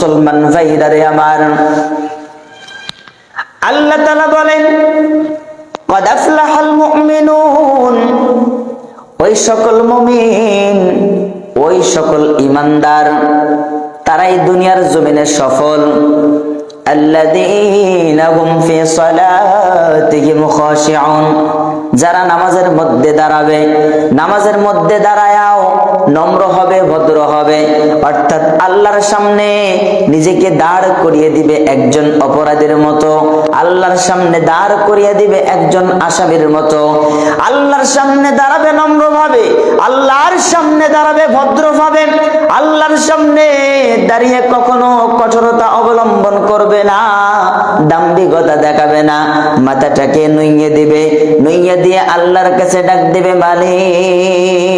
মুসলমান ভাইরারে আমার, আল্লাহ তাআলা বলেন ক্বাদ আফলাহাল মুমিনুন, ওই সকল মুমিন, ওই সকল ঈমানদার, তারাই দুনিয়ার জমিনে সফল। আল্লাযীনা হুম ফি সালাতিহিম খাশিউন, যারা নামাজের মধ্যে দাঁড়াবে, নামাজের মধ্যে দাঁড়ায়াও নম্র হবে, ভদ্র হবে, অর্থাৎ আল্লাহর সামনে নিজেকে দাঁড় করিয়ে দিবে একজন অপরাধীর মতো, আল্লাহর সামনে দাঁড় করিয়ে দিবে একজন আসামির মতো। আল্লাহর সামনে দাঁড়াবে নম্রভাবে, আল্লাহর সামনে দাঁড়াবে ভদ্রভাবে, আল্লাহর সামনে দাঁড়িয়ে কখনো কঠোরতা অবলম্বন করবে না, দাম্ভিকতা দেখাবে না, মাথাটাকে নুইয়ে দিবে, নুইয়ে দিয়ে আল্লাহর কাছে ডাক দিবে, মালিক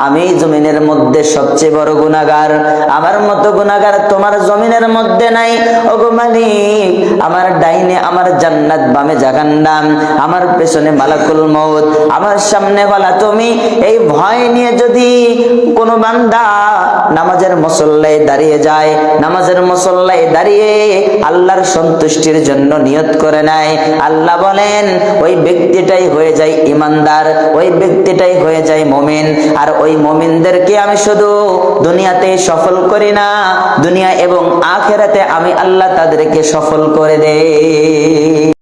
আমি জমিনের মধ্যে সবচেয়ে বড় গুনাহগার, আমার মতো গুনাহগার তোমার জমিনের মধ্যে নাই। ওগো মালিক, আমার ডাইনে আমার জান্নাত, বামে জাহান্নাম, আমার পেছনে মালাকুল মউত, আমার সামনে বালা তুমি। এই ভয় নিয়ে যদি কোনো বান্দা নামাজের মুসল্লায় দাঁড়িয়ে যায়, নামাজের মুসল্লায় দাঁড়িয়ে আল্লাহর সন্তুষ্টির জন্য নিয়ত করে নেয়, আল্লাহ বলেন ওই ব্যক্তিটাই হয়ে যায় ঈমানদার, ওই ব্যক্তিটাই হয়ে যায় মুমিন। আর ওই মুমিনদেরকে আমি শুধু দুনিয়াতে সফল করি না, দুনিয়া এবং আখিরাতে আমি আল্লাহ তাদেরকে সফল করে দেই।